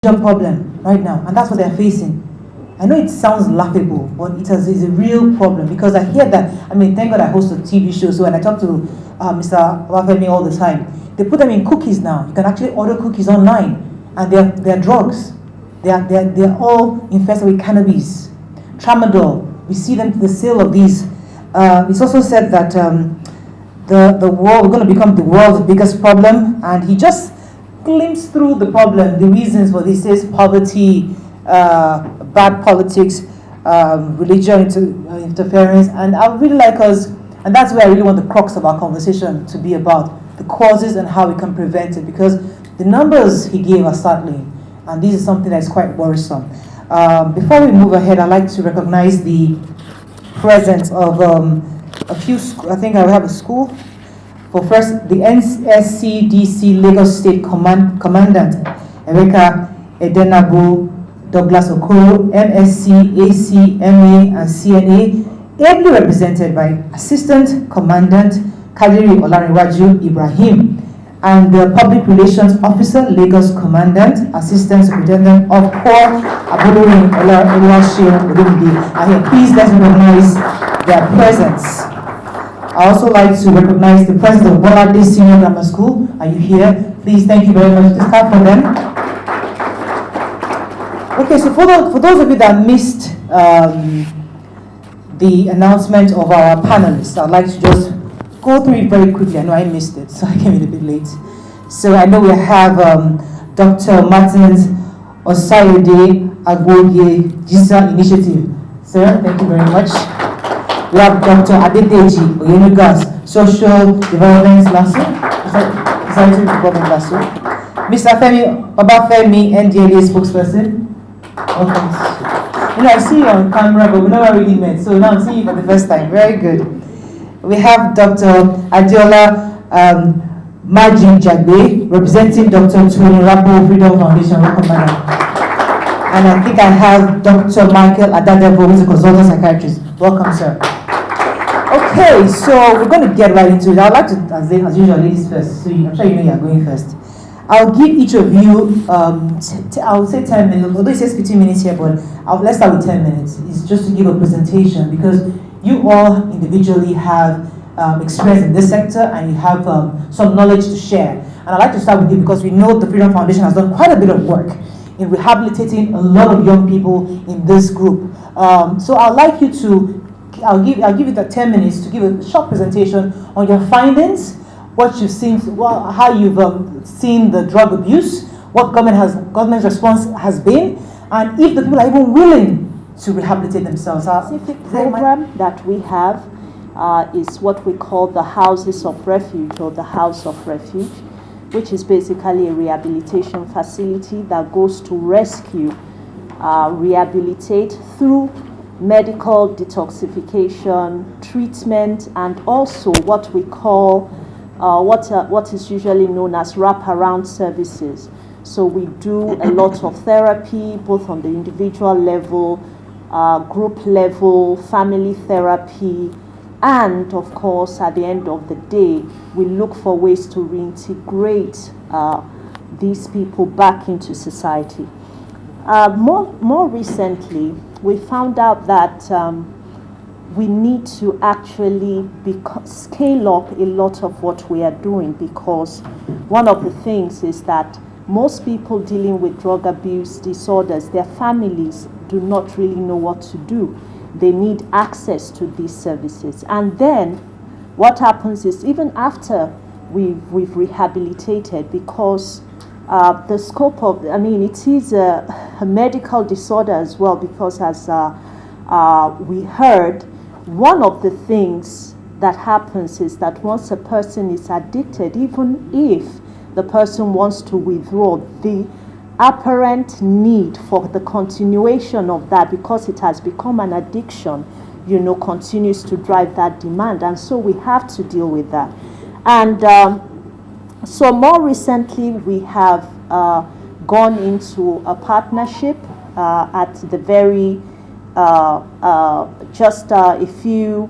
problem right now, and that's what they're facing. I know it sounds laughable, but is a real problem because I hear that. I mean, thank God I host a TV show, so when I talk to Mr. Wafemi all the time, they put them in cookies now. You can actually order cookies online, and they're drugs. They're all infested with cannabis, tramadol. We see them the sale of these. It's also said that the world, we're going to become the world's biggest problem, and he just glimpsed through the problem, the reasons for this is poverty, bad politics, religion interference, and I would really like us, and that's where I really want the crux of our conversation to be about, the causes and how we can prevent it, because the numbers he gave are startling, and this is something that's quite worrisome. Before we move ahead, I'd like to recognize the presence of a few, I think I have a school. For first, the NSCDC Lagos State Commandant, Emeka Edenabo Douglas Okoro, MSc, AC, MA, and CNA, ably represented by Assistant Commandant Kadiri Olariwaju Ibrahim, and the Public Relations Officer, Lagos Commandant, Assistant Superintendent of Corps, Abulurin Oluwaseun Odumide. And please let's recognize their presence. I also like to recognize the president of Bolade Senior Grammar School. Are you here? Please, thank you very much. Just clap for them. Okay, so for those of you that missed the announcement of our panelists, I'd like to just go through it very quickly. I know I missed it, so I came in a bit late. So I know we have Dr. Martins Osayode Agboye Jisa Initiative. Sir, thank you very much. We have Dr. Adedeji Oyenugas, Social Development Lasso, Society Development Lasso. Mr. Femi Babafemi, NDLA spokesperson. Welcome. You know, I see you on camera, but we never really met, so now I'm seeing you for the first time. Very good. We have Dr. Adeola Majiyagbe, representing Dr. Tony Rapo Freedom Foundation. Welcome, madam. And I think I have Dr. Michael Adadevo, who's a consultant psychiatrist. Welcome, sir. Okay, so we're going to get right into it. I'd like to, as usual, ladies first. So I'm sure you know you're going first. I'll give each of you, I would say 10 minutes, although it says 15 minutes here, but let's start with 10 minutes. It's just to give a presentation because you all individually have experience in this sector and you have some knowledge to share. And I'd like to start with you because we know the Freedom Foundation has done quite a bit of work in rehabilitating a lot of young people in this group. So I'd like you to, I'll give you the 10 minutes to give a short presentation on your findings, what you've seen, how you've seen the drug abuse, what government's response has been, and if the people are even willing to rehabilitate themselves. The specific program that we have is what we call the Houses of Refuge or the House of Refuge, which is basically a rehabilitation facility that goes to rescue, rehabilitate through medical detoxification, treatment, and also what we call what is usually known as wraparound services. So we do a lot of therapy, both on the individual level, group level, family therapy, and of course, at the end of the day, we look for ways to reintegrate these people back into society. More recently, we found out that we need to actually scale up a lot of what we are doing, because one of the things is that most people dealing with drug abuse disorders, their families do not really know what to do. They need access to these services. And then what happens is, even after we've rehabilitated, because the scope of, it is a medical disorder as well, because as we heard, one of the things that happens is that once a person is addicted, even if the person wants to withdraw, the apparent need for the continuation of that, because it has become an addiction, continues to drive that demand. And so we have to deal with that. And so more recently, we have gone into a partnership at the very just a few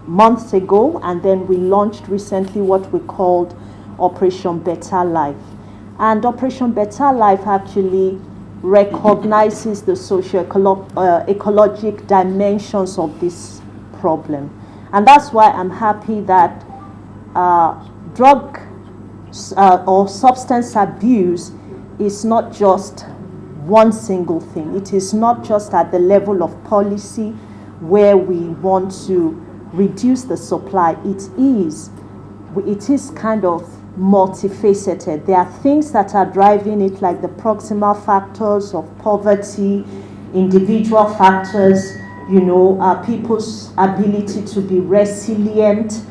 months ago, and then we launched recently what we called Operation Better Life. And Operation Better Life actually recognizes the socio-ecologic dimensions of this problem. And that's why I'm happy that drug or substance abuse is not just one single thing. It is not just at the level of policy where we want to reduce the supply. It is kind of multifaceted. There are things that are driving it, like the proximal factors of poverty, individual factors, people's ability to be resilient,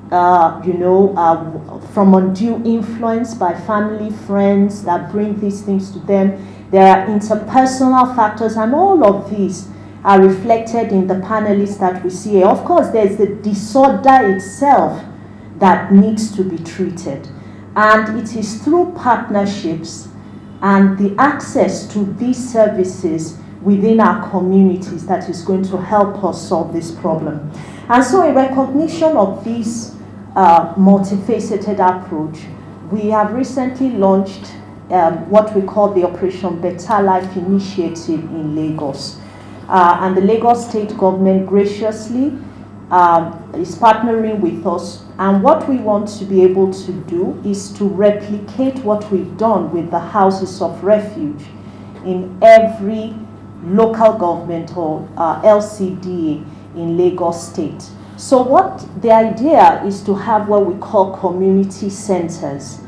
from undue influence by family, friends that bring these things to them. There are interpersonal factors, and all of these are reflected in the panelists that we see here. Of course, there's the disorder itself that needs to be treated. And it is through partnerships and the access to these services within our communities that is going to help us solve this problem. And so in recognition of this multifaceted approach, we have recently launched what we call the Operation Better Life Initiative in Lagos. And the Lagos State government graciously is partnering with us. And what we want to be able to do is to replicate what we've done with the houses of refuge in every local government or LCDA in Lagos State. So the idea is to have what we call community centers,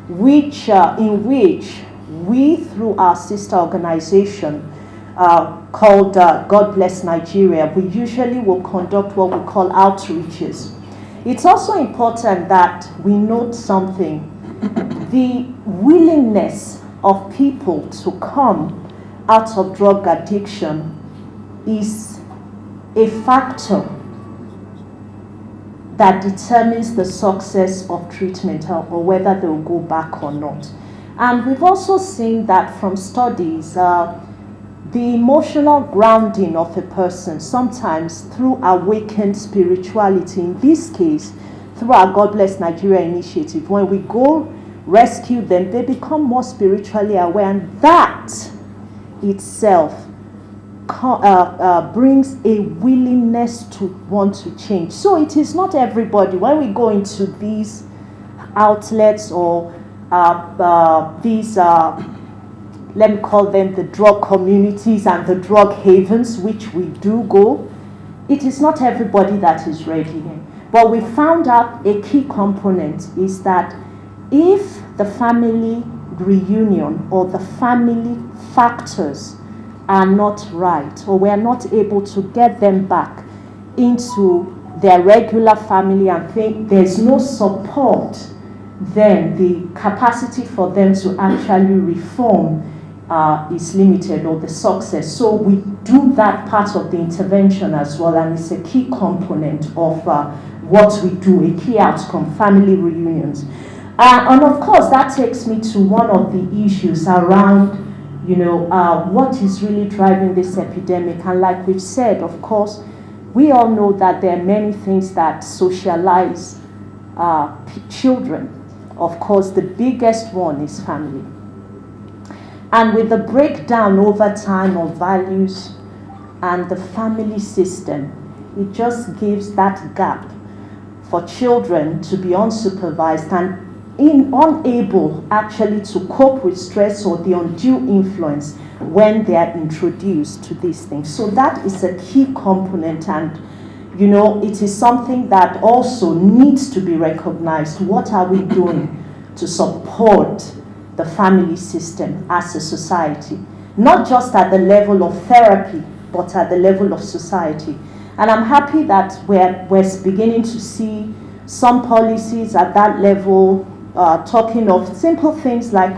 in which we, through our sister organization called God Bless Nigeria, we usually will conduct what we call outreaches. It's also important that we note something. The willingness of people to come out of drug addiction is a factor that determines the success of treatment or whether they will go back or not. And we've also seen that from studies, the emotional grounding of a person, sometimes through awakened spirituality, in this case, through our God Bless Nigeria initiative, when we go rescue them, they become more spiritually aware, and that itself brings a willingness to want to change. So it is not everybody. When we go into these outlets or these let me call them the drug communities and the drug havens, which we do go, it is not everybody that is ready. But we found out a key component is that if the family reunion or the family factors are not right, or we are not able to get them back into their regular family and think there's no support, then the capacity for them to actually reform is limited, or the success. So we do that part of the intervention as well, and it's a key component of what we do, a key outcome, family reunions. And of course, that takes me to one of the issues around, what is really driving this epidemic. And like we've said, of course, we all know that there are many things that socialize children. Of course, the biggest one is family. And with the breakdown over time of values and the family system, it just gives that gap for children to be unsupervised and unable actually to cope with stress or the undue influence when they are introduced to these things. So that is a key component, and it is something that also needs to be recognized. What are we doing to support the family system as a society? Not just at the level of therapy, but at the level of society. And I'm happy that we're beginning to see some policies at that level talking of simple things like,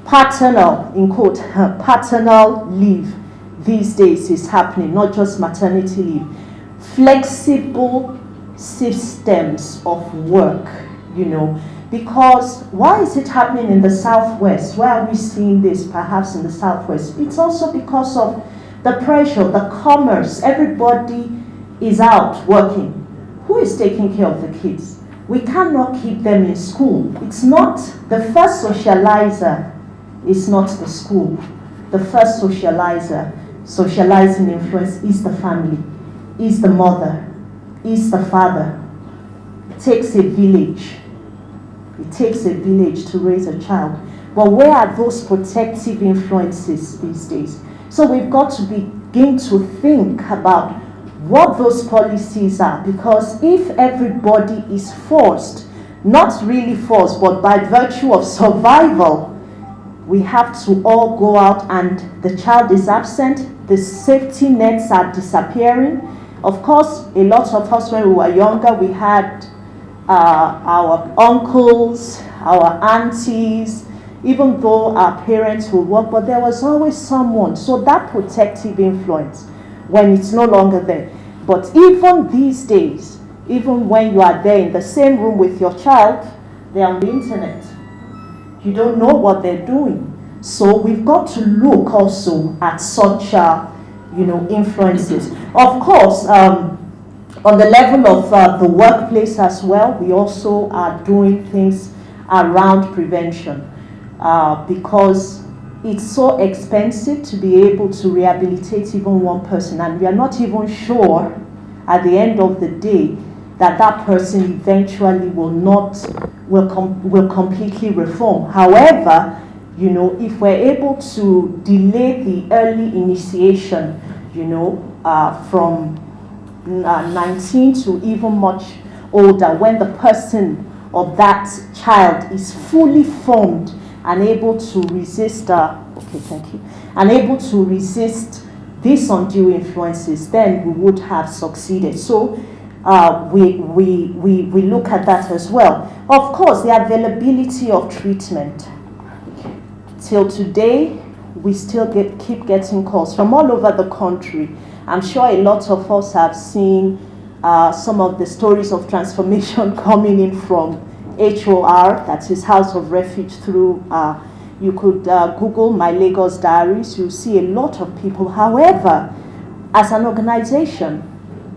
paternal, in quote, paternal leave these days is happening, not just maternity leave. Flexible systems of work, because why is it happening in the Southwest? Why are we seeing this perhaps in the Southwest? It's also because of the pressure, the commerce. Everybody is out working. Who is taking care of the kids? We cannot keep them in school. It's not, the first socializer is not the school. The first socializing influence is the family, is the mother, is the father. It takes a village. It takes a village to raise a child. But where are those protective influences these days? So we've got to begin to think about what those policies are, because if everybody is forced, not really forced, but by virtue of survival, we have to all go out and the child is absent, the safety nets are disappearing. Of course, a lot of us when we were younger, we had our uncles, our aunties, even though our parents would work, but there was always someone. So that protective influence, when it's no longer there. But even these days, even when you are there in the same room with your child, they're on the internet. You don't know what they're doing. So we've got to look also at such, influences. Of course, on the level of the workplace as well, we also are doing things around prevention because it's so expensive to be able to rehabilitate even one person, and we are not even sure at the end of the day that that person eventually will completely reform. However, if we're able to delay the early initiation, from 19 to even much older, when the person of that child is fully formed and able to resist, and able to resist these undue influences, then we would have succeeded. So we look at that as well. Of course, the availability of treatment. Till today, we still keep getting calls from all over the country. I'm sure a lot of us have seen some of the stories of transformation coming in from HOR, that is House of Refuge, through, you could Google My Lagos Diaries, you'll see a lot of people. However, as an organization,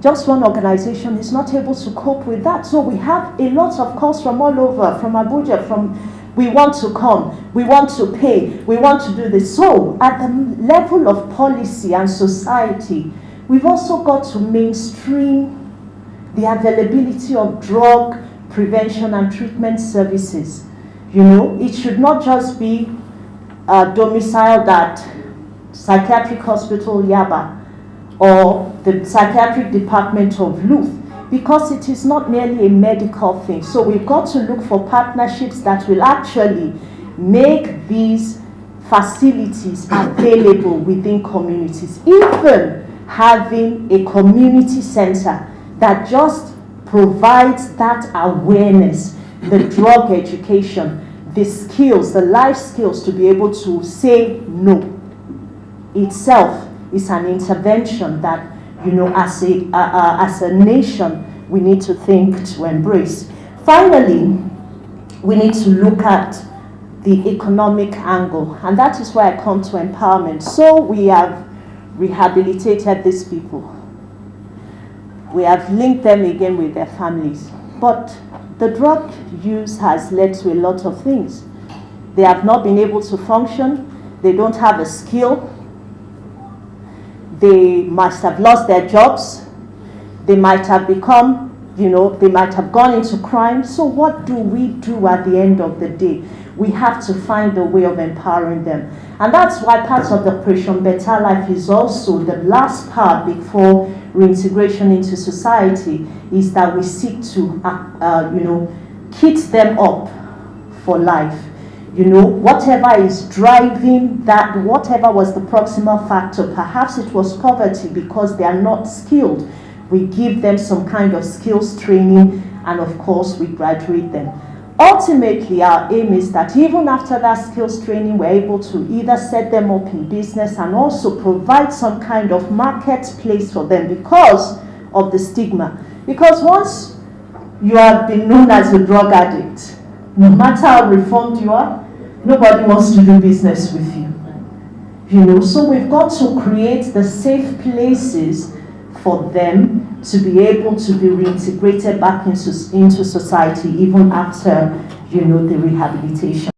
just one organization is not able to cope with that. So we have a lot of calls from all over, from Abuja, from we want to come, we want to pay, we want to do this. So at the level of policy and society, we've also got to mainstream the availability of drug prevention and treatment services. It should not just be domiciled at Psychiatric Hospital Yaba or the Psychiatric Department of Luth, because it is not merely a medical thing. So we've got to look for partnerships that will actually make these facilities available within communities. Even having a community center that just provides that awareness, the drug education, the skills, the life skills to be able to say no itself is an intervention that, as a nation, we need to think to embrace. Finally, we need to look at the economic angle, and that is where I come to empowerment. So we have rehabilitated these people. We have linked them again with their families. But the drug use has led to a lot of things. They have not been able to function. They don't have a skill. They must have lost their jobs. They might have become, they might have gone into crime. So what do we do at the end of the day? We have to find a way of empowering them. And that's why part of the Operation Better Life is also the last part before reintegration into society, is that we seek to, kit them up for life. Whatever is driving that, whatever was the proximal factor, perhaps it was poverty because they are not skilled. We give them some kind of skills training, and of course we graduate them. Ultimately, our aim is that even after that skills training, we're able to either set them up in business and also provide some kind of marketplace for them because of the stigma. Because once you have been known as a drug addict, no matter how reformed you are, nobody wants to do business with you. So we've got to create the safe places for them to be able to be reintegrated back into society even after, the rehabilitation.